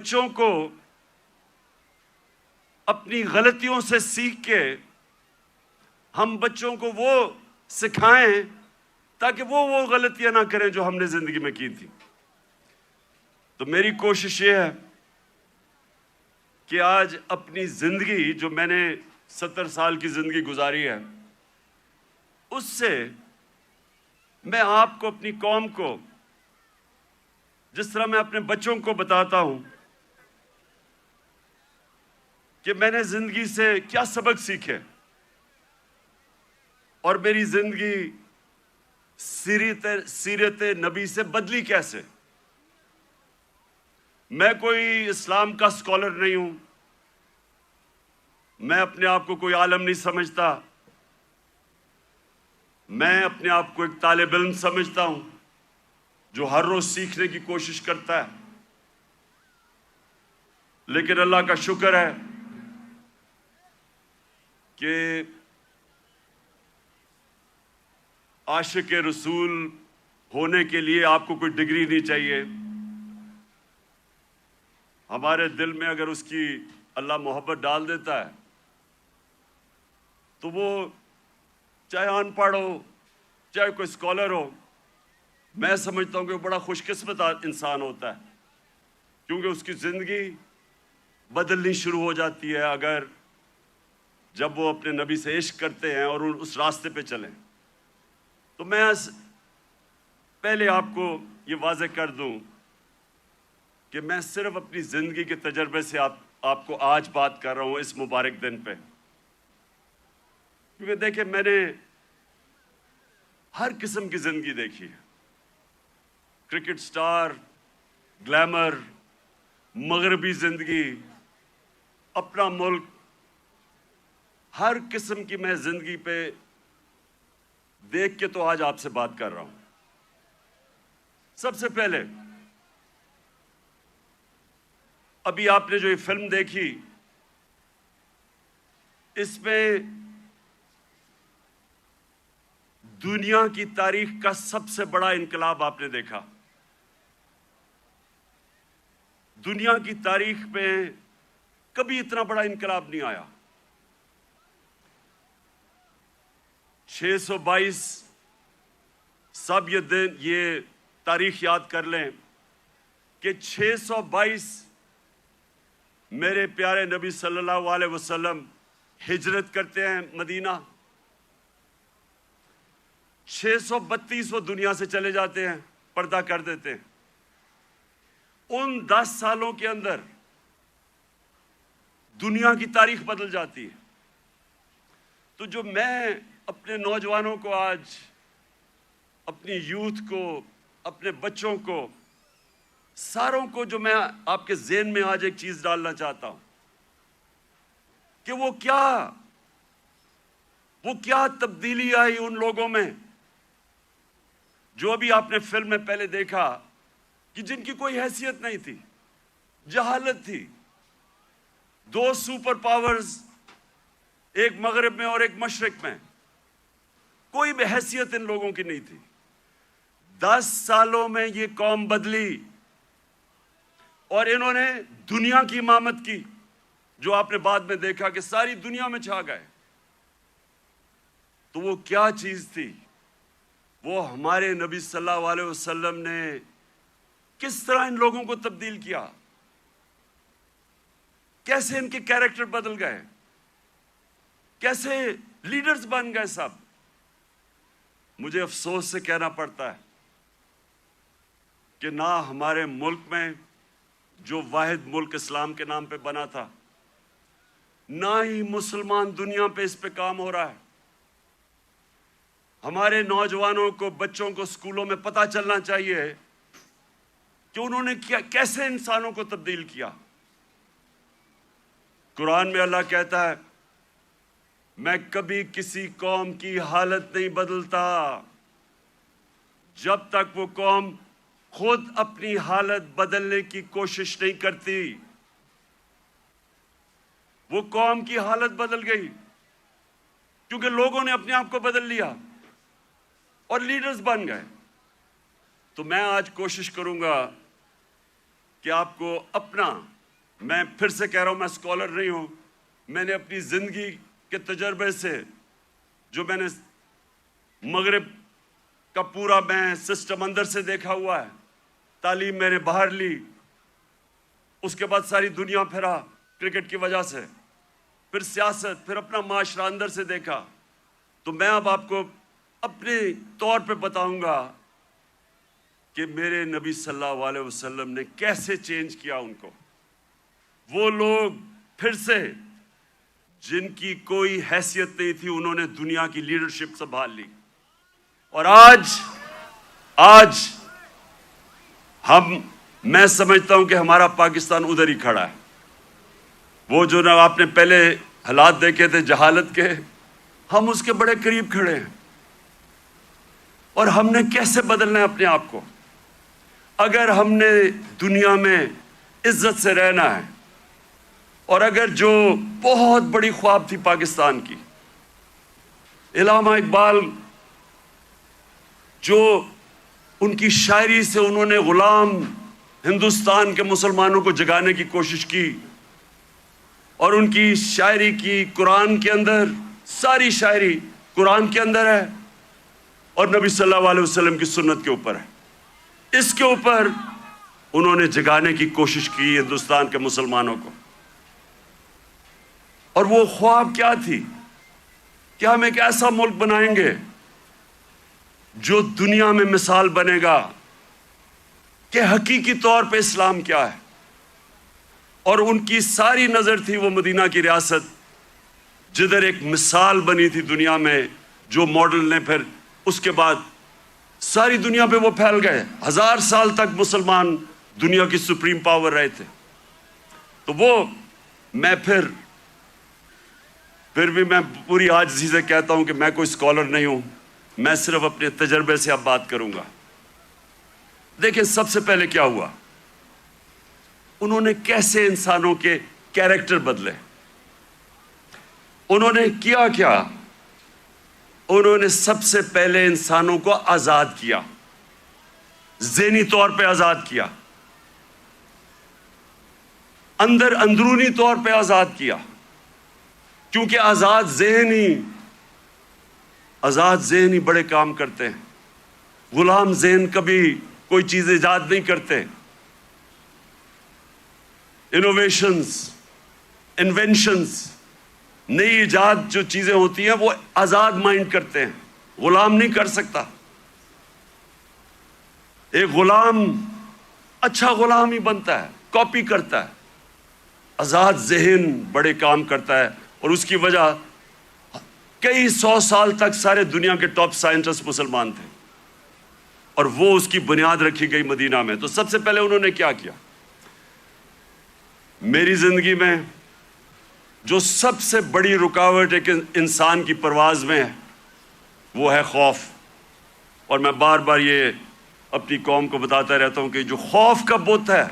بچوں کو اپنی غلطیوں سے سیکھ کے ہم بچوں کو وہ سکھائیں تاکہ وہ غلطیاں نہ کریں جو ہم نے زندگی میں کی تھی۔ تو میری کوشش یہ ہے کہ آج اپنی زندگی جو میں نے 70 سال کی زندگی گزاری ہے اس سے میں آپ کو، اپنی قوم کو، جس طرح میں اپنے بچوں کو بتاتا ہوں کہ میں نے زندگی سے کیا سبق سیکھے اور میری زندگی سیرت نبی سے بدلی کیسے۔ میں کوئی اسلام کا اسکالر نہیں ہوں، میں اپنے آپ کو کوئی عالم نہیں سمجھتا، میں اپنے آپ کو ایک طالب علم سمجھتا ہوں جو ہر روز سیکھنے کی کوشش کرتا ہے۔ لیکن اللہ کا شکر ہے کہ عاشق رسول ہونے کے لیے آپ کو کوئی ڈگری نہیں چاہیے۔ ہمارے دل میں اگر اس کی اللہ محبت ڈال دیتا ہے تو وہ چاہے ان پڑھ ہو، چاہے کوئی اسکالر ہو، میں سمجھتا ہوں کہ وہ بڑا خوش قسمت انسان ہوتا ہے، کیونکہ اس کی زندگی بدلنی شروع ہو جاتی ہے اگر جب وہ اپنے نبی سے عشق کرتے ہیں اور اس راستے پہ چلیں۔ تو میں پہلے آپ کو یہ واضح کر دوں کہ میں صرف اپنی زندگی کے تجربے سے آپ کو آج بات کر رہا ہوں اس مبارک دن پہ، کیونکہ دیکھیں میں نے ہر قسم کی زندگی دیکھی ہے، کرکٹ سٹار، گلیمر، مغربی زندگی، اپنا ملک، ہر قسم کی میں زندگی پہ دیکھ کے تو آج آپ سے بات کر رہا ہوں۔ سب سے پہلے ابھی آپ نے جو یہ فلم دیکھی اس میں دنیا کی تاریخ کا سب سے بڑا انقلاب آپ نے دیکھا۔ دنیا کی تاریخ میں کبھی اتنا بڑا انقلاب نہیں آیا۔ 622 سب یہ تاریخ یاد کر لیں کہ 622 میرے پیارے نبی صلی اللہ علیہ وسلم ہجرت کرتے ہیں مدینہ، 632 وہ دنیا سے چلے جاتے ہیں، پردہ کر دیتے ہیں۔ ان 10 سالوں کے اندر دنیا کی تاریخ بدل جاتی ہے۔ تو جو میں اپنے نوجوانوں کو آج، اپنی یوتھ کو، اپنے بچوں کو، ساروں کو جو میں آپ کے ذہن میں آج ایک چیز ڈالنا چاہتا ہوں کہ وہ کیا تبدیلی آئی ان لوگوں میں جو ابھی آپ نے فلم میں پہلے دیکھا کہ جن کی کوئی حیثیت نہیں تھی، جہالت تھی، 2 سپر پاورز، ایک مغرب میں اور ایک مشرق میں، کوئی بھی حیثیت ان لوگوں کی نہیں تھی۔ 10 سالوں میں یہ قوم بدلی اور انہوں نے دنیا کی امامت کی، جو آپ نے بعد میں دیکھا کہ ساری دنیا میں چھا گئے۔ تو وہ کیا چیز تھی؟ وہ ہمارے نبی صلی اللہ علیہ وسلم نے کس طرح ان لوگوں کو تبدیل کیا، کیسے ان کے کیریکٹر بدل گئے، کیسے لیڈرز بن گئے سب۔ مجھے افسوس سے کہنا پڑتا ہے کہ نہ ہمارے ملک میں جو واحد ملک اسلام کے نام پہ بنا تھا، نہ ہی مسلمان دنیا پہ اس پہ کام ہو رہا ہے۔ ہمارے نوجوانوں کو، بچوں کو اسکولوں میں پتہ چلنا چاہیے کہ انہوں نے کیسے انسانوں کو تبدیل کیا۔ قرآن میں اللہ کہتا ہے میں کبھی کسی قوم کی حالت نہیں بدلتا جب تک وہ قوم خود اپنی حالت بدلنے کی کوشش نہیں کرتی۔ وہ قوم کی حالت بدل گئی کیونکہ لوگوں نے اپنے آپ کو بدل لیا اور لیڈرز بن گئے۔ تو میں آج کوشش کروں گا کہ آپ کو اپنا، میں پھر سے کہہ رہا ہوں، میں اسکالر نہیں ہوں، میں نے اپنی زندگی کے تجربے سے، جو میں نے مغرب کا پورا میں سسٹم اندر سے دیکھا ہوا ہے، تعلیم میں نے باہر لی، اس کے بعد ساری دنیا پھرا کرکٹ کی وجہ سے، پھر سیاست، پھر اپنا معاشرہ اندر سے دیکھا، تو میں اب آپ کو اپنے طور پہ بتاؤں گا کہ میرے نبی صلی اللہ علیہ وسلم نے کیسے چینج کیا ان کو۔ وہ لوگ پھر سے جن کی کوئی حیثیت نہیں تھی، انہوں نے دنیا کی لیڈرشپ سنبھال لی، اور آج میں سمجھتا ہوں کہ ہمارا پاکستان ادھر ہی کھڑا ہے۔ وہ جو نا آپ نے پہلے حالات دیکھے تھے جہالت کے، ہم اس کے بڑے قریب کھڑے ہیں، اور ہم نے کیسے بدلنا ہے اپنے آپ کو۔ اگر ہم نے دنیا میں عزت سے رہنا ہے، اور اگر جو بہت بڑی خواب تھی پاکستان کی، علامہ اقبال جو ان کی شاعری سے انہوں نے غلام ہندوستان کے مسلمانوں کو جگانے کی کوشش کی، اور ان کی شاعری کی قرآن کے اندر، ساری شاعری قرآن کے اندر ہے اور نبی صلی اللہ علیہ وسلم کی سنت کے اوپر ہے، اس کے اوپر انہوں نے جگانے کی کوشش کی ہندوستان کے مسلمانوں کو۔ اور وہ خواب کیا تھی کہ ہم ایک ایسا ملک بنائیں گے جو دنیا میں مثال بنے گا کہ حقیقی طور پہ اسلام کیا ہے۔ اور ان کی ساری نظر تھی وہ مدینہ کی ریاست، جدھر ایک مثال بنی تھی دنیا میں، جو ماڈل نے پھر اس کے بعد ساری دنیا پہ وہ پھیل گئے، 1000 سال تک مسلمان دنیا کی سپریم پاور رہے تھے۔ تو وہ میں پھر بھی میں پوری عاجزی سے کہتا ہوں کہ میں کوئی اسکالر نہیں ہوں، میں صرف اپنے تجربے سے اب بات کروں گا۔ دیکھیں سب سے پہلے کیا ہوا، انہوں نے کیسے انسانوں کے کیریکٹر بدلے، انہوں نے کیا کیا، انہوں نے سب سے پہلے انسانوں کو آزاد کیا، ذہنی طور پہ آزاد کیا، اندرونی طور پہ آزاد کیا، کیونکہ آزاد ذہن ہی بڑے کام کرتے ہیں۔ غلام ذہن کبھی کوئی چیز ایجاد نہیں کرتے۔ انوینشنز، نئی ایجاد جو چیزیں ہوتی ہیں وہ آزاد مائنڈ کرتے ہیں، غلام نہیں کر سکتا۔ ایک غلام اچھا غلام ہی بنتا ہے، کاپی کرتا ہے۔ آزاد ذہن بڑے کام کرتا ہے، اور اس کی وجہ کئی 100 سال تک سارے دنیا کے ٹاپ سائنٹسٹ مسلمان تھے، اور وہ اس کی بنیاد رکھی گئی مدینہ میں۔ تو سب سے پہلے انہوں نے کیا کیا، میری زندگی میں جو سب سے بڑی رکاوٹ ایک انسان کی پرواز میں ہے وہ ہے خوف۔ اور میں بار بار یہ اپنی قوم کو بتاتا رہتا ہوں کہ جو خوف کا بت ہے،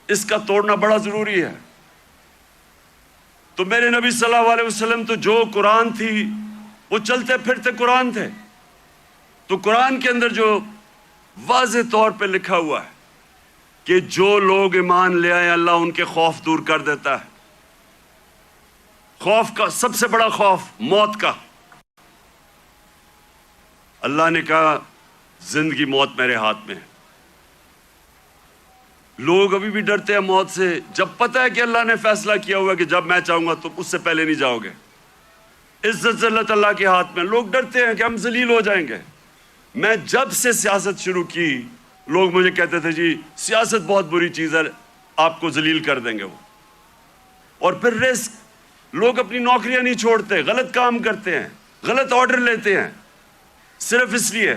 اس کا توڑنا بڑا ضروری ہے۔ تو میرے نبی صلی اللہ علیہ وسلم تو جو قرآن تھی وہ چلتے پھرتے قرآن تھے۔ تو قرآن کے اندر جو واضح طور پہ لکھا ہوا ہے کہ جو لوگ ایمان لے آئے اللہ ان کے خوف دور کر دیتا ہے۔ خوف کا سب سے بڑا خوف موت کا، اللہ نے کہا زندگی موت میرے ہاتھ میں ہے۔ لوگ ابھی بھی ڈرتے ہیں موت سے، جب پتہ ہے کہ اللہ نے فیصلہ کیا ہوا ہے کہ جب میں چاہوں گا تو اس سے پہلے نہیں جاؤ گے۔ عزت ذلت اللہ کے ہاتھ میں، لوگ ڈرتے ہیں کہ ہم ذلیل ہو جائیں گے۔ میں جب سے سیاست شروع کی، لوگ مجھے کہتے تھے جی سیاست بہت بری چیز ہے، آپ کو ذلیل کر دیں گے وہ۔ اور پھر رسک، لوگ اپنی نوکریاں نہیں چھوڑتے، غلط کام کرتے ہیں، غلط آرڈر لیتے ہیں، صرف اس لیے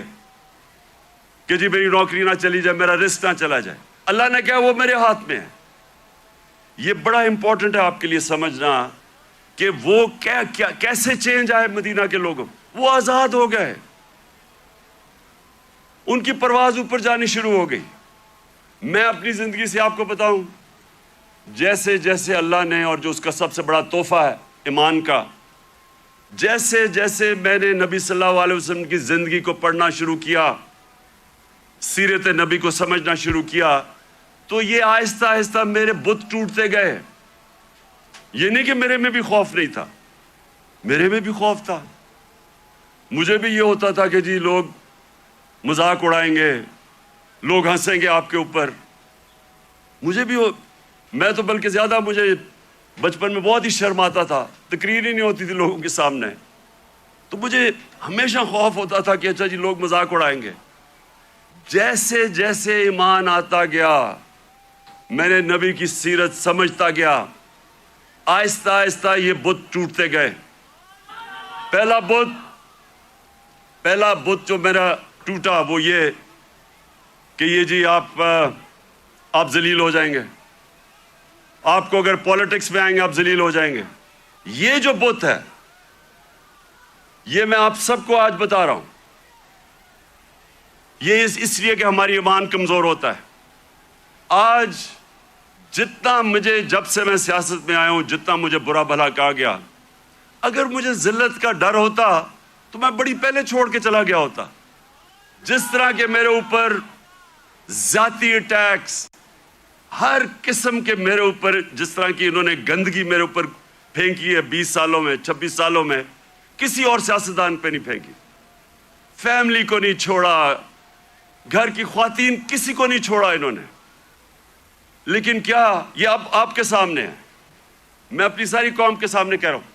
کہ جی میری نوکری نہ چلی جائے، میرا رسک نہ چلا جائے۔ اللہ نے کہا وہ میرے ہاتھ میں ہے۔ یہ بڑا امپورٹنٹ ہے آپ کے لیے سمجھنا کہ وہ کیسے چینج آئے مدینہ کے لوگوں، وہ آزاد ہو گئے، ان کی پرواز اوپر جانی شروع ہو گئی۔ میں اپنی زندگی سے آپ کو بتاؤں، جیسے جیسے اللہ نے، اور جو اس کا سب سے بڑا تحفہ ہے ایمان کا، جیسے جیسے میں نے نبی صلی اللہ علیہ وسلم کی زندگی کو پڑھنا شروع کیا، سیرت نبی کو سمجھنا شروع کیا، تو یہ آہستہ آہستہ میرے بت ٹوٹتے گئے. یہ نہیں کہ میرے میں بھی خوف نہیں تھا, میرے میں بھی خوف تھا. مجھے بھی یہ ہوتا تھا کہ جی لوگ مذاق اڑائیں گے, لوگ ہنسیں گے آپ کے اوپر. مجھے بھی میں تو بلکہ زیادہ, مجھے بچپن میں بہت ہی شرم آتا تھا, تقریر ہی نہیں ہوتی تھی لوگوں کے سامنے. تو مجھے ہمیشہ خوف ہوتا تھا کہ اچھا جی لوگ مذاق اڑائیں گے. جیسے جیسے ایمان آتا گیا, میں نے نبی کی سیرت سمجھتا گیا, آہستہ آہستہ یہ بت ٹوٹتے گئے. پہلا بت جو میرا ٹوٹا وہ یہ کہ یہ جی آپ ذلیل ہو جائیں گے, آپ کو اگر پالیٹکس میں آئیں گے آپ ذلیل ہو جائیں گے. یہ جو بت ہے یہ میں آپ سب کو آج بتا رہا ہوں, یہ اس لیے کہ ہماری ایمان کمزور ہوتا ہے. آج جتنا مجھے, جب سے میں سیاست میں آیا ہوں, جتنا مجھے برا بھلا کہا گیا, اگر مجھے ذلت کا ڈر ہوتا تو میں بڑی پہلے چھوڑ کے چلا گیا ہوتا. جس طرح کے میرے اوپر ذاتی اٹیکس, ہر قسم کے میرے اوپر, جس طرح کی انہوں نے گندگی میرے اوپر پھینکی ہے 20 سالوں میں, 26 سالوں میں, کسی اور سیاستدان پہ نہیں پھینکی. فیملی کو نہیں چھوڑا, گھر کی خواتین, کسی کو نہیں چھوڑا انہوں نے. لیکن کیا یہ اب آپ کے سامنے ہے, میں اپنی ساری قوم کے سامنے کہہ رہا ہوں,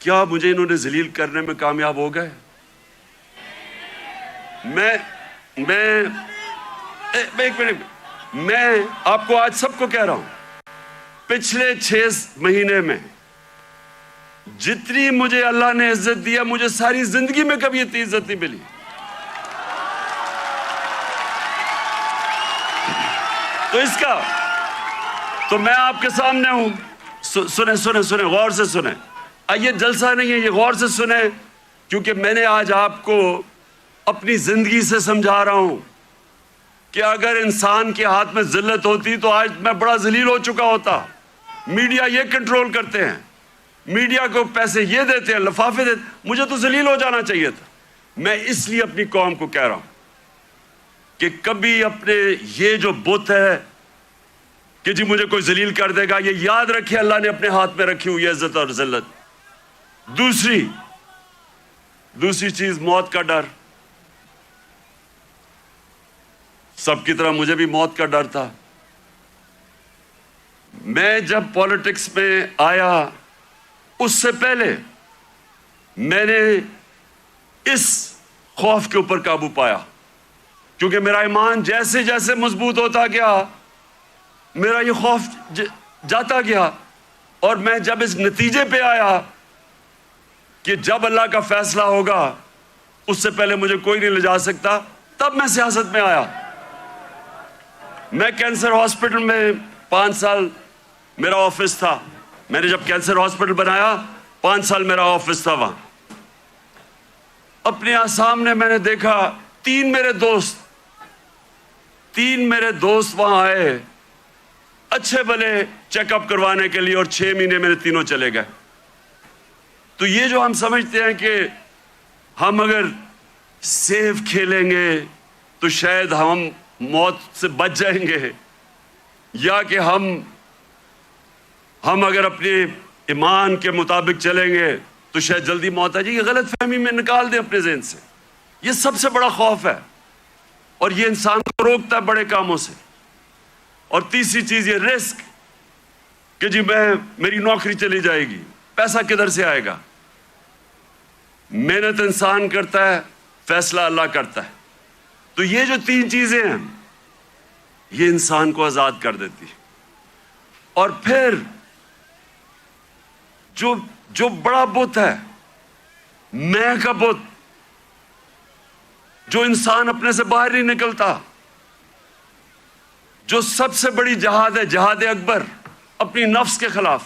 کیا مجھے انہوں نے ذلیل کرنے میں کامیاب ہو گئے؟ ایک منٹ, میں آپ کو آج سب کو کہہ رہا ہوں, پچھلے 6 مہینے میں جتنی مجھے اللہ نے عزت دیا, مجھے ساری زندگی میں کبھی اتنی عزت نہیں ملی. تو اس کا تو میں آپ کے سامنے ہوں. سنیں غور سے سنیں. یہ جلسہ نہیں ہے, یہ غور سے سنیں, کیونکہ میں نے آج آپ کو اپنی زندگی سے سمجھا رہا ہوں کہ اگر انسان کے ہاتھ میں ذلت ہوتی تو آج میں بڑا ذلیل ہو چکا ہوتا. میڈیا یہ کنٹرول کرتے ہیں, میڈیا کو پیسے یہ دیتے ہیں, لفافے دیتے, مجھے تو ذلیل ہو جانا چاہیے تھا. میں اس لیے اپنی قوم کو کہہ رہا ہوں کہ کبھی اپنے یہ جو بت ہے کہ جی مجھے کوئی ذلیل کر دے گا, یہ یاد رکھے اللہ نے اپنے ہاتھ میں رکھی ہوئی عزت اور ذلت. دوسری چیز موت کا ڈر. سب کی طرح مجھے بھی موت کا ڈر تھا. میں جب پالیٹکس میں آیا اس سے پہلے میں نے اس خوف کے اوپر قابو پایا, کیونکہ میرا ایمان جیسے جیسے مضبوط ہوتا گیا میرا یہ خوف جاتا گیا. اور میں جب اس نتیجے پہ آیا کہ جب اللہ کا فیصلہ ہوگا اس سے پہلے مجھے کوئی نہیں لے جا سکتا, تب میں سیاست میں آیا. میں کینسر ہاسپٹل میں 5 سال میرا آفس تھا. میں نے جب کینسر ہاسپٹل بنایا 5 سال میرا آفس تھا وہاں. اپنے سامنے میں نے دیکھا 3 میرے دوست وہاں آئے اچھے بھلے چیک اپ کروانے کے لیے, اور 6 مہینے میرے تینوں چلے گئے. تو یہ جو ہم سمجھتے ہیں کہ ہم اگر سیف کھیلیں گے تو شاید ہم موت سے بچ جائیں گے, یا کہ ہم اگر اپنے ایمان کے مطابق چلیں گے تو شاید جلدی موت آ جائے, یہ غلط فہمی میں نکال دیں اپنے ذہن سے. یہ سب سے بڑا خوف ہے اور یہ انسان کو روکتا ہے بڑے کاموں سے. اور تیسری چیز یہ رسک کہ جی میری نوکری چلی جائے گی, پیسہ کدھر سے آئے گا. محنت انسان کرتا ہے, فیصلہ اللہ کرتا ہے. تو یہ جو 3 چیزیں ہیں یہ انسان کو آزاد کر دیتی. اور پھر جو بڑا بت ہے, میں کا بت, جو انسان اپنے سے باہر نہیں نکلتا, جو سب سے بڑی جہاد ہے, جہاد اکبر, اپنی نفس کے خلاف,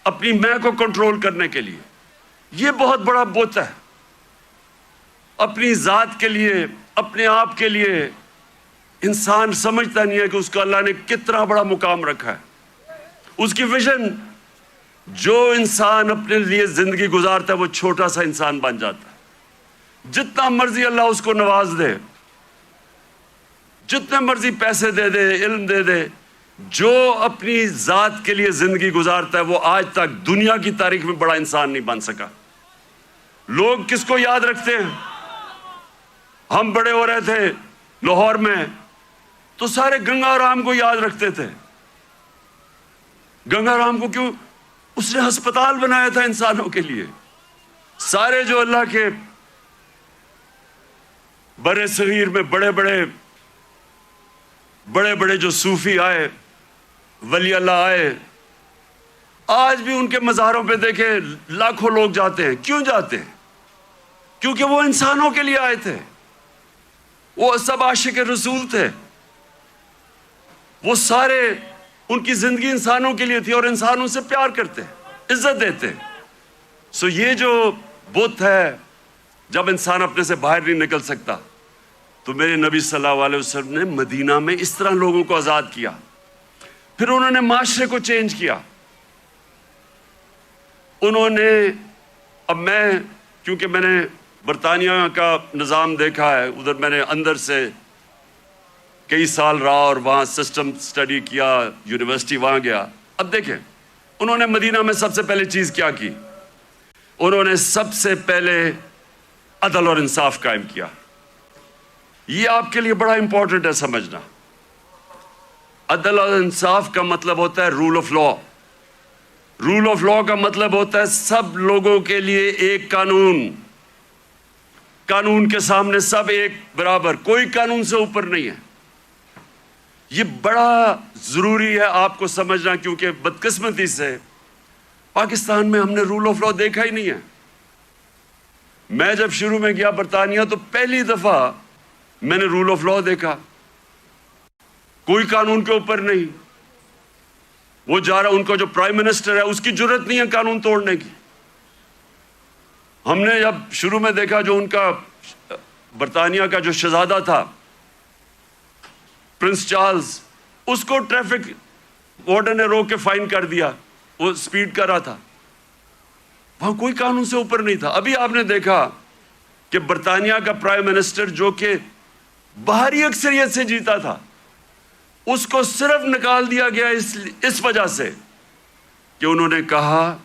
اپنی میں کو کنٹرول کرنے کے لیے, یہ بہت بڑا بت ہے. اپنی ذات کے لیے, اپنے آپ کے لیے انسان سمجھتا نہیں ہے کہ اس کو اللہ نے کتنا بڑا مقام رکھا ہے. اس کی ویژن, جو انسان اپنے لیے زندگی گزارتا ہے وہ چھوٹا سا انسان بن جاتا ہے. جتنا مرضی اللہ اس کو نواز دے, جتنے مرضی پیسے دے دے، علم دے دے، جو اپنی ذات کے لیے زندگی گزارتا ہے وہ آج تک دنیا کی تاریخ میں بڑا انسان نہیں بن سکا۔ لوگ کس کو یاد رکھتے ہیں؟ ہم بڑے ہو رہے تھے لاہور میں تو سارے گنگا رام کو یاد رکھتے تھے۔ گنگا رام کو کیوں؟ اس نے ہسپتال بنایا تھا انسانوں کے لیے۔ سارے جو اللہ کے برے صغیر میں بڑے بڑے جو صوفی آئے، ولی اللہ آئے، آج بھی ان کے مزاروں پہ دیکھیں لاکھوں لوگ جاتے ہیں۔ کیوں جاتے ہیں؟ کیونکہ وہ انسانوں کے لیے آئے تھے، وہ سب عاشق رسول تھے، وہ سارے ان کی زندگی انسانوں کے لیے تھی اور انسانوں سے پیار کرتے، عزت دیتے۔ سو یہ جو بت ہے، جب انسان اپنے سے باہر نہیں نکل سکتا تو میرے نبی صلی اللہ علیہ وسلم نے مدینہ میں اس طرح لوگوں کو آزاد کیا، پھر انہوں نے معاشرے کو چینج کیا۔ انہوں نے، اب میں کیونکہ میں نے برطانیہ کا نظام دیکھا ہے، ادھر میں نے اندر سے کئی سال رہا اور وہاں سسٹم سٹڈی کیا، یونیورسٹی وہاں گیا۔ اب دیکھیں انہوں نے مدینہ میں سب سے پہلے چیز کیا کی؟ انہوں نے سب سے پہلے عدل اور انصاف قائم کیا۔ یہ آپ کے لیے بڑا امپورٹنٹ ہے سمجھنا۔ عدل اور انصاف کا مطلب ہوتا ہے rule of law. Rule of law کا مطلب ہوتا ہے سب لوگوں کے لیے ایک قانون، قانون کے سامنے سب ایک برابر، کوئی قانون سے اوپر نہیں ہے۔ یہ بڑا ضروری ہے آپ کو سمجھنا، کیونکہ بدقسمتی سے پاکستان میں ہم نے رول آف لا دیکھا ہی نہیں ہے۔ میں جب شروع میں گیا برطانیہ تو پہلی دفعہ میں نے رول آف لا دیکھا، کوئی قانون کے اوپر نہیں۔ وہ جا رہا، ان کا جو پرائم منسٹر ہے اس کی جرت نہیں ہے قانون توڑنے کی۔ ہم نے جب شروع میں دیکھا جو ان کا برطانیہ کا جو شہزادہ تھا پرنس چارلز، اس کو ٹریفک وارڈن نے روک کے فائن کر دیا، وہ سپیڈ کر رہا تھا۔ وہاں کوئی قانون سے اوپر نہیں تھا۔ ابھی آپ نے دیکھا کہ برطانیہ کا پرائم منسٹر جو کہ باہری اکثریت سے جیتا تھا، اس کو صرف نکال دیا گیا اس وجہ سے کہ انہوں نے کہا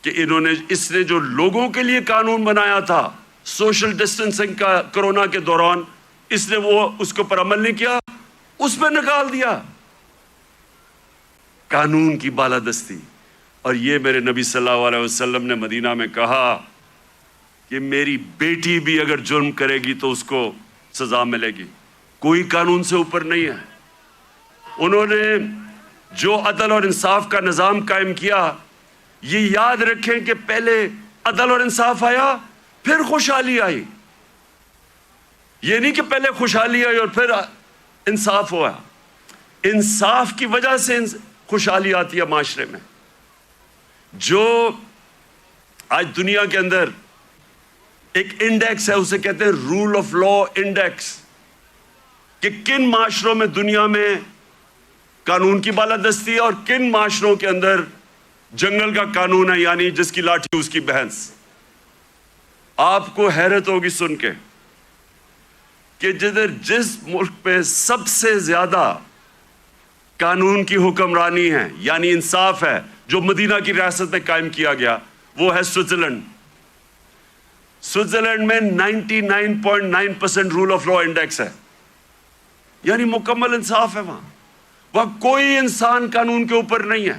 کہ اس نے جو لوگوں کے لیے قانون بنایا تھا سوشل ڈسٹنسنگ کا کرونا کے دوران، اس نے وہ اس کے اوپر عمل نہیں کیا، اس پہ نکال دیا۔ قانون کی بالادستی۔ اور یہ میرے نبی صلی اللہ علیہ وسلم نے مدینہ میں کہا کہ میری بیٹی بھی اگر جرم کرے گی تو اس کو سزا ملے گی، کوئی قانون سے اوپر نہیں ہے۔ انہوں نے جو عدل اور انصاف کا نظام قائم کیا، یہ یاد رکھیں کہ پہلے عدل اور انصاف آیا پھر خوشحالی آئی۔ یہ نہیں کہ پہلے خوشحالی آئی اور پھر انصاف ہوا۔ انصاف کی وجہ سے خوشحالی آتی ہے معاشرے میں۔ جو آج دنیا کے اندر ایک انڈیکس ہے، اسے کہتے ہیں رول آف لا انڈیکس، کہ کن معاشروں میں دنیا میں قانون کی بالادستی ہے اور کن معاشروں کے اندر جنگل کا قانون ہے، یعنی جس کی لاٹھی اس کی بھینس۔ آپ کو حیرت ہوگی سن کے کہ جس ملک پہ سب سے زیادہ قانون کی حکمرانی ہے، یعنی انصاف ہے، جو مدینہ کی ریاست میں قائم کیا گیا، وہ ہے سوئٹزرلینڈ۔ سوئٹزرلینڈ میں 99.9% رول آف لا انڈیکس ہے، یعنی مکمل انصاف ہے وہاں کوئی انسان قانون کے اوپر نہیں ہے۔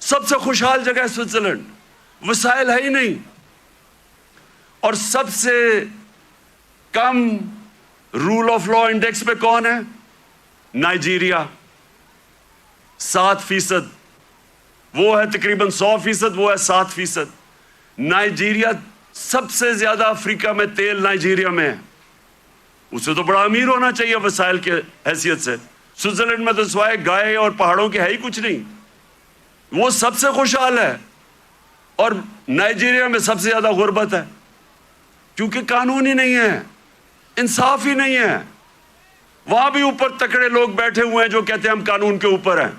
سب سے خوشحال جگہ ہے سوئٹزرلینڈ، وسائل ہے ہی نہیں۔ اور سب سے کم رول آف لا انڈیکس پہ کون ہے؟ نائجیریا، 7%۔ وہ ہے تقریباً 100%، وہ ہے 7%۔ نائجیریا سب سے زیادہ افریقہ میں تیل نائجیریا میں ہے، اسے تو بڑا امیر ہونا چاہیے وسائل کے حیثیت سے۔ سوئٹزرلینڈ میں تو سوائے گائے اور پہاڑوں کے ہے ہی کچھ نہیں، وہ سب سے خوشحال ہے۔ اور نائجیریا میں سب سے زیادہ غربت ہے، کیونکہ قانون ہی نہیں ہے، انصاف ہی نہیں ہے۔ وہاں بھی اوپر تکڑے لوگ بیٹھے ہوئے ہیں جو کہتے ہیں ہم قانون کے اوپر ہیں،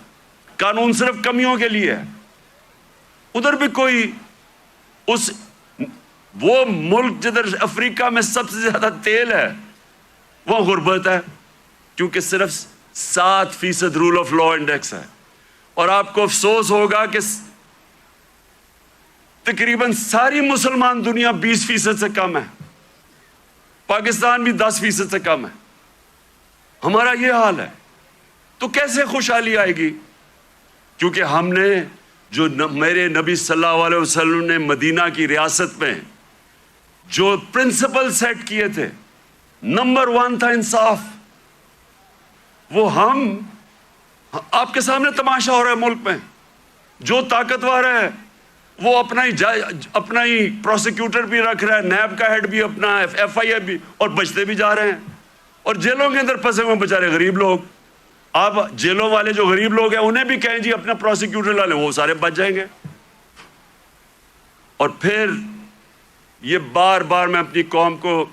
قانون صرف کمیوں کے لیے ہے۔ ادھر بھی کوئی وہ ملک جدھر افریقہ میں سب سے زیادہ تیل ہے، وہ غربت ہے، کیونکہ صرف 7% رول آف لا انڈیکس ہے. اور آپ کو افسوس ہوگا کہ تقریباً ساری مسلمان دنیا 20% سے کم ہے، پاکستان بھی 10% سے کم ہے. ہمارا یہ حال ہے تو کیسے خوشحالی آئے گی؟ کیونکہ ہم نے جو میرے نبی صلی اللہ علیہ وسلم نے مدینہ کی ریاست میں جو پرنسپل سیٹ کیے تھے، نمبر 1 تھا انصاف. وہ آپ کے سامنے تماشا ہو رہا ہے ملک میں. جو طاقتور ہے وہ اپنا ہی پروسیکیوٹر بھی رکھ رہا ہے، نیب کا ہیڈ بھی اپنا، FIA بھی، اور بچتے بھی جا رہے ہیں. اور جیلوں کے اندر پھنسے ہوئے بیچارے غریب لوگ. آپ جیلوں والے جو غریب لوگ ہیں انہیں بھی کہیں جی اپنا پروسیکیوٹر لا لیں، وہ سارے بچ جائیں گے. اور پھر یہ بار بار میں اپنی قوم کو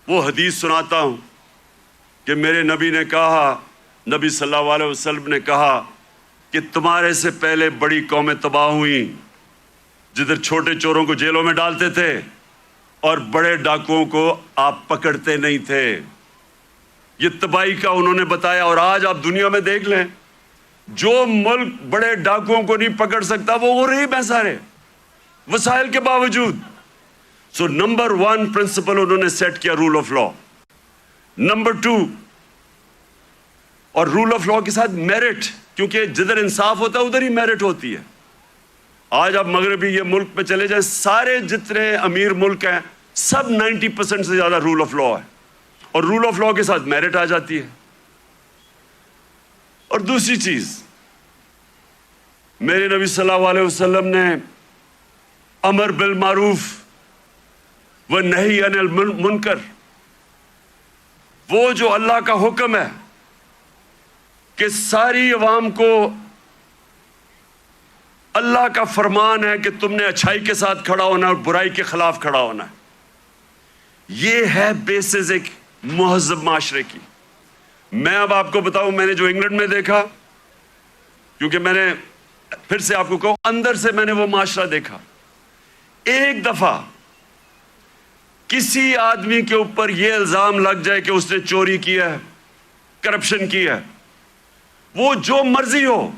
وہ حدیث سناتا ہوں کہ میرے نبی نے کہا، نبی صلی اللہ علیہ وسلم نے کہا کہ تمہارے سے پہلے بڑی قومیں تباہ ہوئیں جدھر چھوٹے چوروں کو جیلوں میں ڈالتے تھے اور بڑے ڈاکوؤں کو آپ پکڑتے نہیں تھے. یہ تباہی کا انہوں نے بتایا. اور آج آپ دنیا میں دیکھ لیں، جو ملک بڑے ڈاکوؤں کو نہیں پکڑ سکتا وہ غریب ہیں سارے، وسائل کے باوجود. سو نمبر 1 پرنسپل انہوں نے سیٹ کیا، رول آف لا. نمبر 2، اور رول آف لا کے ساتھ میرٹ، کیونکہ جدھر انصاف ہوتا ہے ادھر ہی میرٹ ہوتی ہے. آج آپ مغربی یہ ملک پہ چلے جائیں، سارے جتنے امیر ملک ہیں سب 90% سے زیادہ رول آف لا ہے، اور رول آف لا کے ساتھ میرٹ آ جاتی ہے. اور دوسری چیز، میرے نبی صلی اللہ علیہ وسلم نے امر بالمعروف و نہی عن المنکر، وہ جو اللہ کا حکم ہے کہ ساری عوام کو اللہ کا فرمان ہے کہ تم نے اچھائی کے ساتھ کھڑا ہونا اور برائی کے خلاف کھڑا ہونا ہے. یہ ہے بیسز ایک مہذب معاشرے کی. میں اب آپ کو بتاؤں، میں نے جو انگلینڈ میں دیکھا، کیونکہ میں نے پھر سے آپ کو کہوں اندر سے میں نے وہ معاشرہ دیکھا. ایک دفعہ کسی آدمی کے اوپر یہ الزام لگ جائے کہ اس نے چوری کی ہے، کرپشن کی ہے، وہ جو مرضی ہو،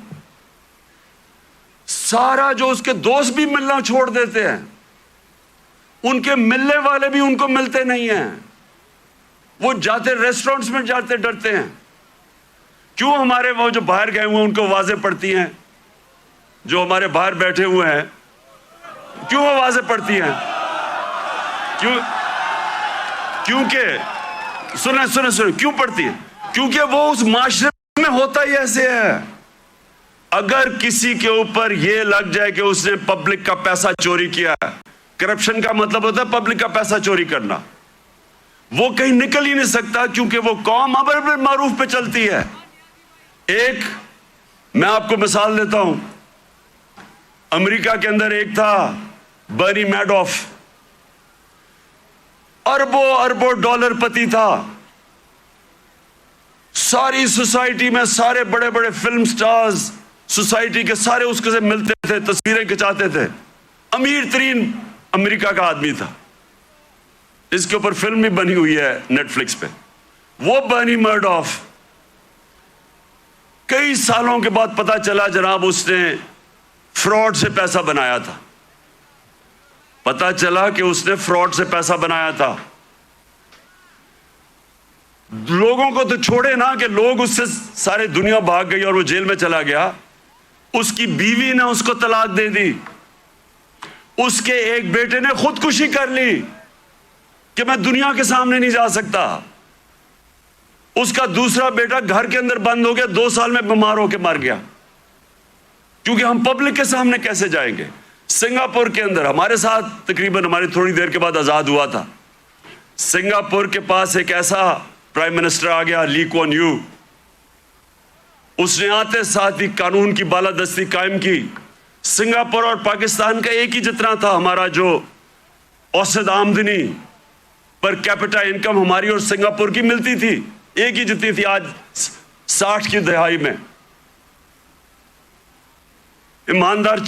سارا جو اس کے دوست بھی ملنا چھوڑ دیتے ہیں، ان کے ملنے والے بھی ان کو ملتے نہیں ہیں. وہ جاتے ریسٹورنٹس میں جاتے ڈرتے ہیں. کیوں ہمارے وہ جو باہر گئے ہوئے ہیں ان کو واضح پڑتی ہیں، جو ہمارے باہر بیٹھے ہوئے ہیں کیوں وہ واضح پڑتی ہیں؟ کیونکہ سنیں کیوں پڑتی ہیں؟ کیونکہ وہ اس معاشرے میں ہوتا ہی ایسے ہے. اگر کسی کے اوپر یہ لگ جائے کہ اس نے پبلک کا پیسہ چوری کیا ہے، کرپشن کا مطلب ہوتا ہے پبلک کا پیسہ چوری کرنا، وہ کہیں نکل ہی نہیں سکتا، کیونکہ وہ قوم امر بالمعروف پہ چلتی ہے. ایک میں آپ کو مثال دیتا ہوں، امریکہ کے اندر ایک تھا برنی میڈوف، اربوں ڈالر پتی تھا. ساری سوسائٹی میں سارے بڑے بڑے فلم سٹارز سوسائٹی کے سارے اس کے سے ملتے تھے، تصویریں کھچاتے تھے. امیر ترین امریکہ کا آدمی تھا. اس کے اوپر فلم بھی بنی ہوئی ہے نیٹ فلکس پہ. وہ برنی میڈوف کئی سالوں کے بعد پتا چلا جناب اس نے فراڈ سے پیسہ بنایا تھا. پتا چلا کہ اس نے فراڈ سے پیسہ بنایا تھا. لوگوں کو تو چھوڑے نا کہ لوگ اس سے سارے دنیا بھاگ گئی اور وہ جیل میں چلا گیا. اس کی بیوی نے اس کو طلاق دے دی. اس کے ایک بیٹے نے خودکشی کر لی کہ میں دنیا کے سامنے نہیں جا سکتا. اس کا دوسرا بیٹا گھر کے اندر بند ہو گیا، 2 سال میں بیمار ہو کے مر گیا. کیونکہ ہم پبلک کے سامنے کیسے جائیں گے؟ سنگاپور کے اندر ہمارے ساتھ تقریباً ہماری تھوڑی دیر کے بعد آزاد ہوا تھا. سنگاپور کے پاس ایک ایسا پرائم منسٹر آ گیا، لی کوان یو. اس نے آتے ساتھ ہی قانون کی بالادستی قائم کی. سنگاپور اور پاکستان کا ایک ہی جتنا تھا ہمارا جو اوسط آمدنی پر کیپٹا انکم ہماری اور سنگاپور کی ملتی تھی، ایک ہی جتنی تھی. آج 60 کی دہائی میں ایماندار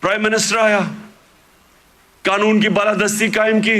پرائم منسٹر آیا، قانون کی بالادستی قائم کی.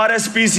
RSPC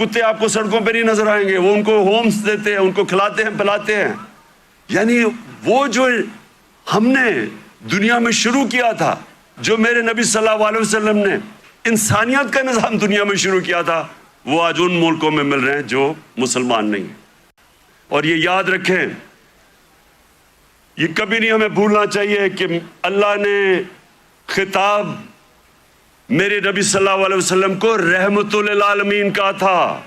کتے آپ کو سڑکوں پہ نہیں نظر آئیں گے، وہ ان کو ہومز دیتے ہیں، ان کو کھلاتے ہیں پلاتے ہیں. یعنی وہ جو ہم نے دنیا میں شروع کیا تھا، جو میرے نبی صلی اللہ علیہ وسلم نے انسانیت کا نظام دنیا میں شروع کیا تھا، وہ آج ان ملکوں میں مل رہے ہیں جو مسلمان نہیں ہیں. اور یہ یاد رکھیں، یہ کبھی نہیں ہمیں بھولنا چاہیے کہ اللہ نے خطاب میرے نبی صلی اللہ علیہ وسلم کو رحمت للعالمین کہا تھا.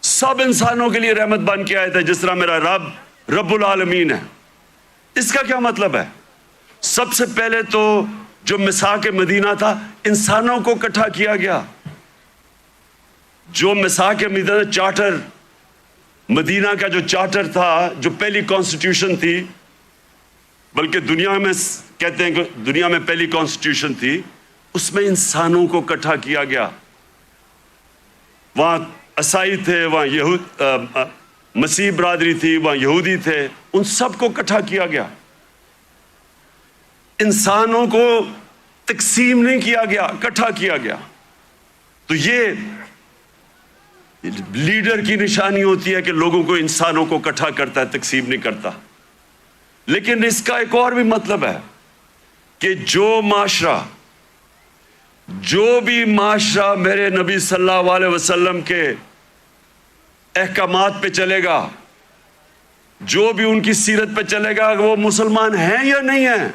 سب انسانوں کے لیے رحمت بن کے آئے تھے، جس طرح میرا رب رب العالمین ہے. اس کا کیا مطلب ہے؟ سب سے پہلے تو جو میثاق مدینہ تھا، انسانوں کو اکٹھا کیا گیا. جو میثاق مدینہ چارٹر، مدینہ کا جو چارٹر تھا، جو پہلی کانسٹیٹیوشن تھی، بلکہ دنیا میں کہتے ہیں کہ دنیا میں پہلی کانسٹیٹیوشن تھی، اس میں انسانوں کو اکٹھا کیا گیا. وہاں عیسائی تھے، وہاں مسیح برادری تھی، وہاں یہودی تھے، ان سب کو اکٹھا کیا گیا. انسانوں کو تقسیم نہیں کیا گیا، اکٹھا کیا گیا. تو یہ لیڈر کی نشانی ہوتی ہے کہ لوگوں کو، انسانوں کو اکٹھا کرتا ہے، تقسیم نہیں کرتا. لیکن اس کا ایک اور بھی مطلب ہے کہ جو بھی معاشرہ میرے نبی صلی اللہ علیہ وسلم کے احکامات پہ چلے گا، جو بھی ان کی سیرت پہ چلے گا، وہ مسلمان ہیں یا نہیں ہیں،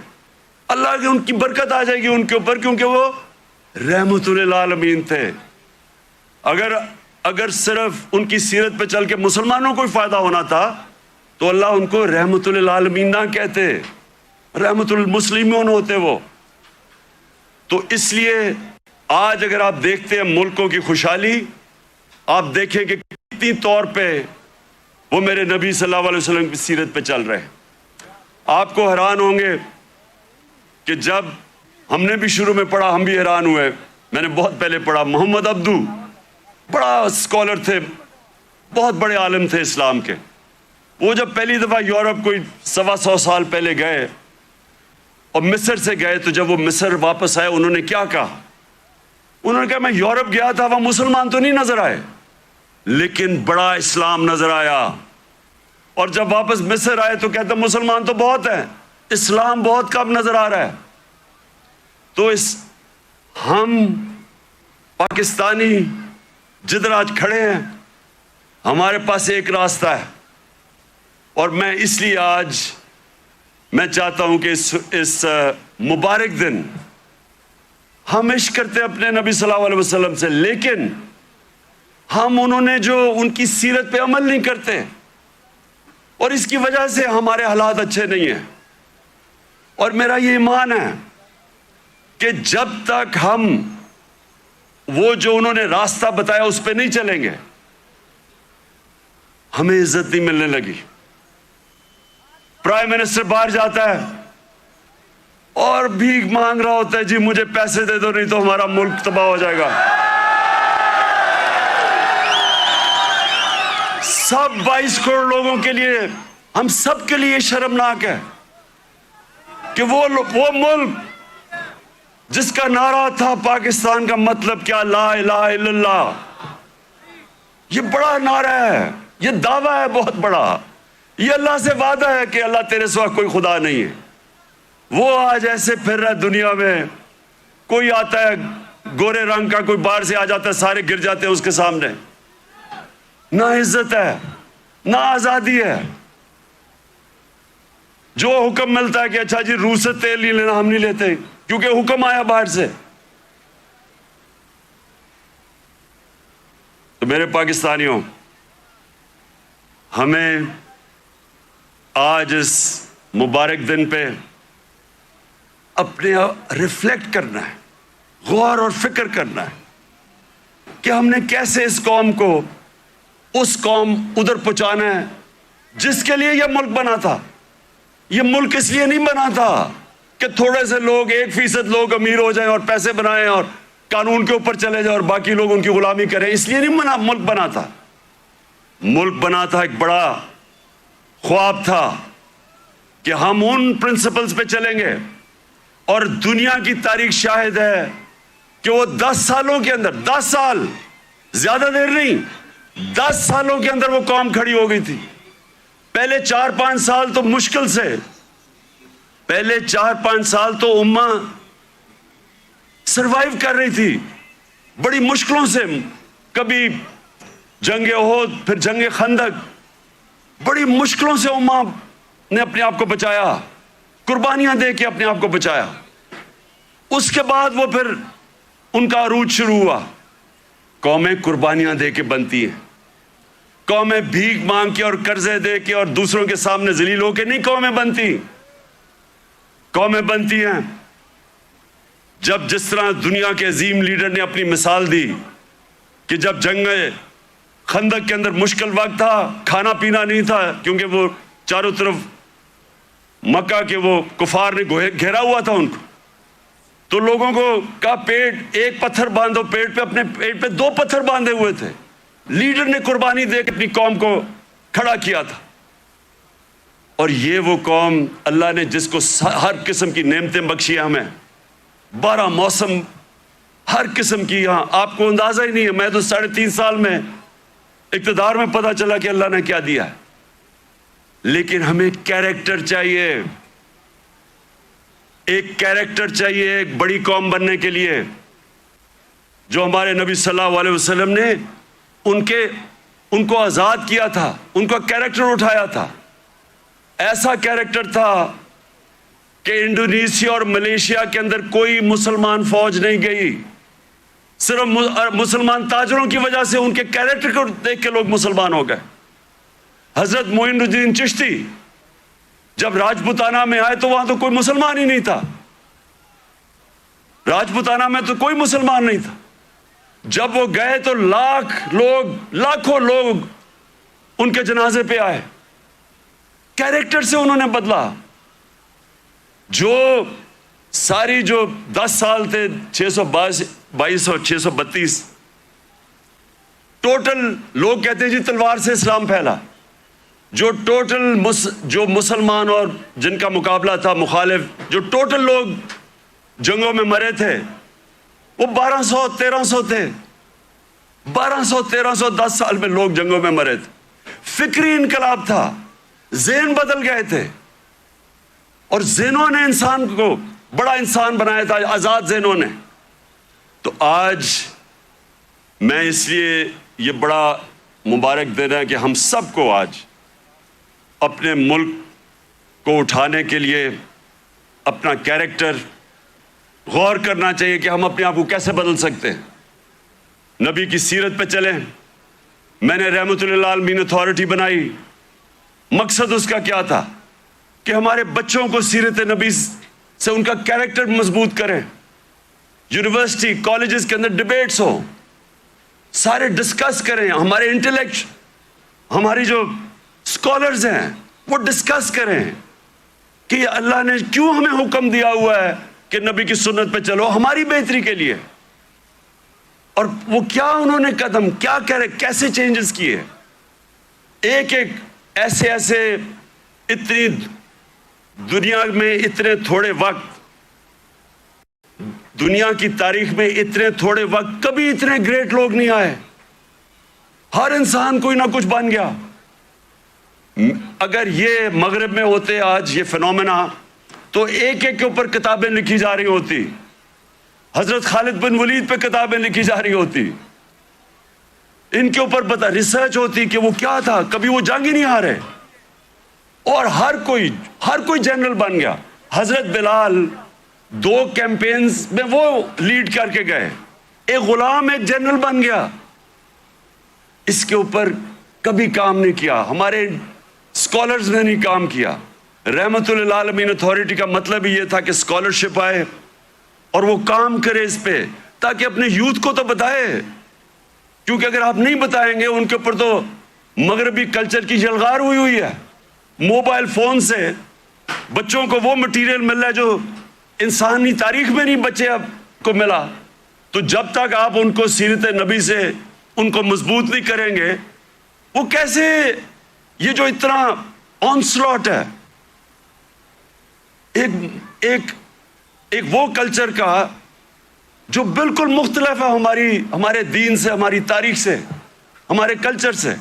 اللہ کی ان کی برکت آ جائے گی ان کے اوپر، کیونکہ وہ رحمت للعالمین تھے. اگر صرف ان کی سیرت پہ چل کے مسلمانوں کو ہی فائدہ ہونا تھا تو اللہ ان کو رحمت للعالمین نہ کہتے، رحمت للمسلمین ہوتے وہ. تو اس لیے آج اگر آپ دیکھتے ہیں ملکوں کی خوشحالی، آپ دیکھیں کہ کتنی طور پہ وہ میرے نبی صلی اللہ علیہ وسلم کی سیرت پہ چل رہے ہیں. آپ کو حیران ہوں گے کہ جب ہم نے بھی شروع میں پڑھا، ہم بھی حیران ہوئے. میں نے بہت پہلے پڑھا، محمد عبدو بڑا اسکالر تھے، بہت بڑے عالم تھے اسلام کے. وہ جب پہلی دفعہ یورپ کوئی 125 سال پہلے گئے اور مصر سے گئے، تو جب وہ مصر واپس آئے، انہوں نے کیا کہا؟ انہوں نے کہا میں یورپ گیا تھا، وہاں مسلمان تو نہیں نظر آئے، لیکن بڑا اسلام نظر آیا. اور جب واپس مصر آئے تو کہتے مسلمان تو بہت ہیں، اسلام بہت کم نظر آ رہا ہے. تو ہم پاکستانی جدھر آج کھڑے ہیں، ہمارے پاس ایک راستہ ہے. اور میں اس لیے آج میں چاہتا ہوں کہ اس مبارک دن ہم عشق کرتے اپنے نبی صلی اللہ علیہ وسلم سے، لیکن ہم انہوں نے جو ان کی سیرت پہ عمل نہیں کرتے، اور اس کی وجہ سے ہمارے حالات اچھے نہیں ہیں. اور میرا یہ ایمان ہے کہ جب تک ہم وہ جو انہوں نے راستہ بتایا اس پہ نہیں چلیں گے، ہمیں عزت نہیں ملنے لگی. پرائم منسٹر باہر جاتا ہے اور بھیک مانگ رہا ہوتا ہے، جی مجھے پیسے دے دو نہیں تو ہمارا ملک تباہ ہو جائے گا. سب 22 کروڑ لوگوں کے لیے، ہم سب کے لیے شرمناک ہے کہ وہ ملک جس کا نعرہ تھا پاکستان کا مطلب کیا، لا الہ الا اللہ، یہ بڑا نعرہ ہے، یہ دعویٰ ہے بہت بڑا، یہ اللہ سے وعدہ ہے کہ اللہ تیرے سوا کوئی خدا نہیں ہے. وہ آج ایسے پھر رہا ہے دنیا میں، کوئی آتا ہے گورے رنگ کا، کوئی باہر سے آ جاتا ہے، سارے گر جاتے ہیں اس کے سامنے. نہ عزت ہے، نہ آزادی ہے. جو حکم ملتا ہے کہ اچھا جی روس سے تیل نہیں لینا، ہم نہیں لیتے کیونکہ حکم آیا باہر سے. تو میرے پاکستانیوں، ہمیں آج اس مبارک دن پہ اپنے ریفلیکٹ کرنا ہے، غور اور فکر کرنا ہے کہ ہم نے کیسے اس قوم کو اس قوم ادھر پہنچانا ہے جس کے لیے یہ ملک بنا تھا. یہ ملک اس لیے نہیں بنا تھا کہ تھوڑے سے لوگ 1% لوگ امیر ہو جائیں اور پیسے بنائیں اور قانون کے اوپر چلے جائیں اور باقی لوگ ان کی غلامی کریں. اس لیے نہیں ملک بنا تھا. ملک بنا تھا، ایک بڑا خواب تھا کہ ہم ان پرنسپلز پہ چلیں گے. اور دنیا کی تاریخ شاہد ہے کہ وہ 10 سالوں کے اندر، 10 سال زیادہ دیر نہیں، 10 سالوں کے اندر وہ قوم کھڑی ہو گئی تھی. پہلے 4-5 سال تو مشکل سے، پہلے 4-5 سال تو امہ سروائیو کر رہی تھی بڑی مشکلوں سے. کبھی جنگ احد، پھر جنگ خندق، بڑی مشکلوں سے امہ نے اپنے آپ کو بچایا، قربانیاں دے کے اپنے آپ کو بچایا. اس کے بعد وہ پھر ان کا عروج شروع ہوا. قومیں قربانیاں دے کے بنتی ہیں، قومیں بھیک مانگ کے اور قرضے دے کے اور دوسروں کے سامنے ذلیل ہو کے نہیں قومیں بنتی. قومیں بنتی ہیں جب، جس طرح دنیا کے عظیم لیڈر نے اپنی مثال دی کہ جب جنگ خندق کے اندر مشکل وقت تھا، کھانا پینا نہیں تھا کیونکہ وہ چاروں طرف مکہ کے وہ کفار نے گھیرا ہوا تھا ان کو، تو لوگوں کو کہا پیٹ ایک پتھر باندھو پیٹ پہ، اپنے پیٹ پہ 2 پتھر باندھے ہوئے تھے. لیڈر نے قربانی دے کے اپنی قوم کو کھڑا کیا تھا. اور یہ وہ قوم اللہ نے جس کو ہر قسم کی نعمتیں بخشی ہیں ہمیں، 12 موسم ہر قسم کی. یہاں آپ کو اندازہ ہی نہیں ہے، میں تو 3.5 سال میں اقتدار میں پتہ چلا کہ اللہ نے کیا دیا ہے. لیکن ہمیں کیریکٹر چاہیے، ایک کیریکٹر چاہیے ایک بڑی قوم بننے کے لیے. جو ہمارے نبی صلی اللہ علیہ وسلم نے ان کو آزاد کیا تھا، ان کا کیریکٹر اٹھایا تھا. ایسا کیریکٹر تھا کہ انڈونیشیا اور ملیشیا کے اندر کوئی مسلمان فوج نہیں گئی، صرف مسلمان تاجروں کی وجہ سے ان کے کیریکٹر کو دیکھ کے لوگ مسلمان ہو گئے. حضرت معین الدین چشتی جب راجپوتانہ میں آئے تو وہاں تو کوئی مسلمان ہی نہیں تھا، راجپوتانہ میں تو کوئی مسلمان نہیں تھا. جب وہ گئے تو لاکھوں لوگ ان کے جنازے پہ آئے. کیریکٹر سے انہوں نے بدلا. جو ساری جو 10 سال تھے، 622 اور 632 ٹوٹل، لوگ کہتے ہیں جی تلوار سے اسلام پھیلا. جو ٹوٹل جو مسلمان اور جن کا مقابلہ تھا مخالف، جو ٹوٹل لوگ جنگوں میں مرے تھے وہ 1200-1300 تھے. 1200-1300 10 سال میں لوگ جنگوں میں مرے تھے. فکری انقلاب تھا، ذہن بدل گئے تھے، اور ذہنوں نے انسان کو بڑا انسان بنایا تھا، آزاد ذہنوں نے. تو آج میں اس لیے یہ بڑا مبارک دینا ہے کہ ہم سب کو آج اپنے ملک کو اٹھانے کے لیے اپنا کیریکٹر غور کرنا چاہیے کہ ہم اپنے آپ کو کیسے بدل سکتے ہیں. نبی کی سیرت پہ چلیں. میں نے رحمت اللہ عالمین اتھارٹی بنائی، مقصد اس کا کیا تھا کہ ہمارے بچوں کو سیرت نبی سے ان کا کیریکٹر مضبوط کریں. یونیورسٹی کالجز کے اندر ڈیبیٹس ہوں، سارے ڈسکس کریں. ہمارے انٹلیکچ، ہماری جو اسکالرز ہیں وہ ڈسکس کریں کہ اللہ نے کیوں ہمیں حکم دیا ہوا ہے کہ نبی کی سنت پہ چلو ہماری بہتری کے لیے، اور وہ کیا انہوں نے قدم کیا کرے، کیسے چینجز کیے. ایک ایسے اتنی دنیا میں اتنے تھوڑے وقت، دنیا کی تاریخ میں اتنے تھوڑے وقت کبھی اتنے گریٹ لوگ نہیں آئے. ہر انسان کوئی نہ کچھ بن گیا. اگر یہ مغرب میں ہوتے آج یہ فینومینا تو ایک کے اوپر کتابیں لکھی جا رہی ہوتی. حضرت خالد بن ولید پہ کتابیں لکھی جا رہی ہوتی، ان کے اوپر ریسرچ ہوتی کہ وہ کیا تھا، کبھی وہ جنگ ہی نہیں ہارے، اور ہر کوئی جنرل بن گیا. حضرت بلال 2 کیمپینز میں وہ لیڈ کر کے گئے، ایک غلام ایک جنرل بن گیا. اس کے اوپر کبھی کام نہیں کیا، ہمارے اسکالرز نے نہیں کام کیا. رحمت اللہ عالمین اتھارٹی کا مطلب ہی یہ تھا کہ اسکالرشپ آئے اور وہ کام کرے اس پہ، تاکہ اپنے یوتھ کو تو بتائے. کیونکہ اگر آپ نہیں بتائیں گے، ان کے اوپر تو مغربی کلچر کی یلغار ہوئی ہے. موبائل فون سے بچوں کو وہ مٹیریل مل رہا ہے جو انسانی تاریخ میں نہیں بچے اب کو ملا. تو جب تک آپ ان کو سیرت نبی سے ان کو مضبوط نہیں کریں گے، وہ کیسے، یہ جو اتنا آنسلاٹ ہے ایک وہ کلچر کا جو بالکل مختلف ہے ہمارے دین سے، ہماری تاریخ سے، ہمارے کلچر سے.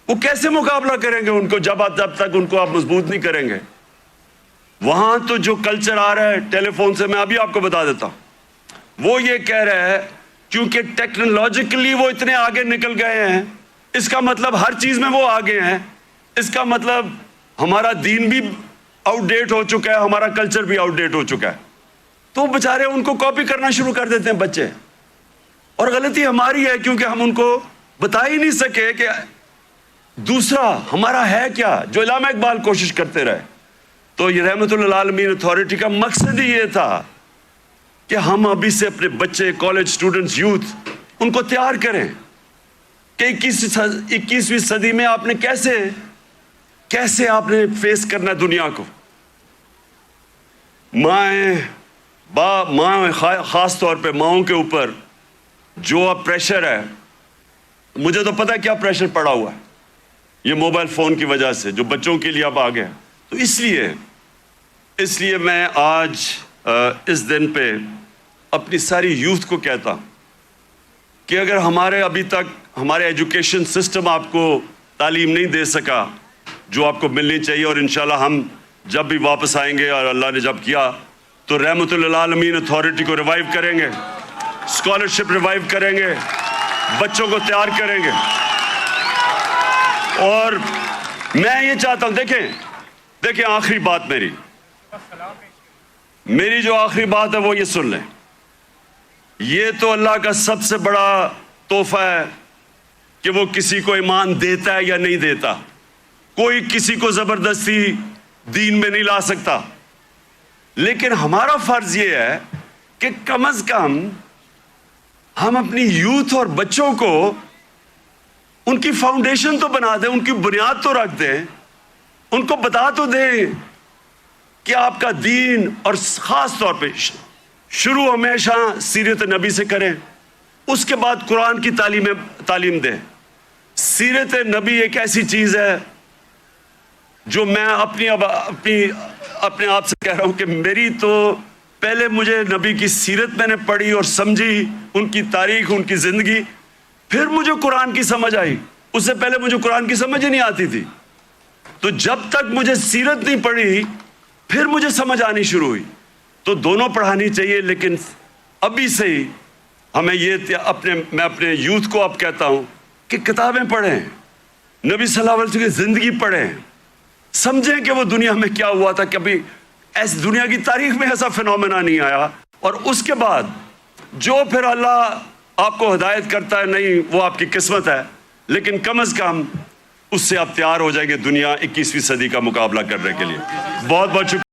وہ کیسے مقابلہ کریں گے ان کو جب تک ان کو آپ مضبوط نہیں کریں گے؟ وہاں تو جو کلچر آ رہا ہے ٹیلی فون سے، میں ابھی آپ کو بتا دیتا ہوں، وہ یہ کہہ رہا ہے کیونکہ ٹیکنالوجیکلی وہ اتنے آگے نکل گئے ہیں، اس کا مطلب ہر چیز میں وہ آگے ہیں، اس کا مطلب ہمارا دین بھی آؤٹ ڈیٹ ہو چکا ہے، ہمارا کلچر بھی آؤٹ ڈیٹ ہو چکا ہے. تو بیچارے ان کو کاپی کرنا شروع کر دیتے ہیں بچے. اور غلطی ہماری ہے کیونکہ ہم ان کو بتا ہی نہیں سکے کہ دوسرا ہمارا ہے کیا، جو علامہ اقبال کوشش کرتے رہے. تو یہ رحمت اللہ عالمین اتھارٹی کا مقصد ہی یہ تھا کہ ہم ابھی سے اپنے بچے، کالج اسٹوڈنٹس، یوتھ، ان کو تیار کریں کہ 21ویں صدی میں آپ نے کیسے آپ نے فیس کرنا ہے دنیا کو. ماں خاص طور پہ ماؤں کے اوپر جو اب پریشر ہے، مجھے تو پتہ ہے کیا پریشر پڑا ہوا ہے یہ موبائل فون کی وجہ سے، جو بچوں کے لیے اب آ گیا. تو اس لیے میں آج اس دن پہ اپنی ساری یوتھ کو کہتا ہوں کہ اگر ابھی تک ہمارے ایجوکیشن سسٹم آپ کو تعلیم نہیں دے سکا جو آپ کو ملنی چاہیے، اور انشاءاللہ ہم جب بھی واپس آئیں گے اور اللہ نے جب کیا تو رحمت اللہ عالمین اتھارٹی کو ریوائیو کریں گے، اسکالرشپ ریوائیو کریں گے، بچوں کو تیار کریں گے. اور میں یہ چاہتا ہوں، دیکھیں آخری بات میری جو آخری بات ہے وہ یہ سن لیں. یہ تو اللہ کا سب سے بڑا تحفہ ہے کہ وہ کسی کو ایمان دیتا ہے یا نہیں دیتا. کوئی کسی کو زبردستی دین میں نہیں لا سکتا، لیکن ہمارا فرض یہ ہے کہ کم از کم ہم اپنی یوتھ اور بچوں کو ان کی فاؤنڈیشن تو بنا دیں، ان کی بنیاد تو رکھ دیں، ان کو بتا تو دیں کہ آپ کا دین، اور خاص طور پہ شروع ہمیشہ سیرت نبی سے کریں، اس کے بعد قرآن کی تعلیم دیں. سیرت نبی ایک ایسی چیز ہے جو میں اپنے آپ سے کہہ رہا ہوں کہ میری تو پہلے مجھے نبی کی سیرت میں نے پڑھی اور سمجھی، ان کی تاریخ، ان کی زندگی، پھر مجھے قرآن کی سمجھ آئی. اس سے پہلے مجھے قرآن کی سمجھ ہی نہیں آتی تھی. تو جب تک مجھے سیرت نہیں پڑھی پھر مجھے سمجھ آنی شروع ہوئی. تو دونوں پڑھانی چاہیے، لیکن ابھی سے ہی ہمیں میں اپنے یوتھ کو اب کہتا ہوں کہ کتابیں پڑھیں، نبی صلی اللہ علیہ وسلم کی زندگی پڑھیں، سمجھیں کہ وہ دنیا میں کیا ہوا تھا. کبھی ایسی دنیا کی تاریخ میں ایسا فینومینا نہیں آیا. اور اس کے بعد جو پھر اللہ آپ کو ہدایت کرتا ہے، نہیں وہ آپ کی قسمت ہے، لیکن کم از کم اس سے آپ تیار ہو جائیں گے دنیا 21ویں صدی کا مقابلہ کرنے کے لیے. بہت بہت شکریہ.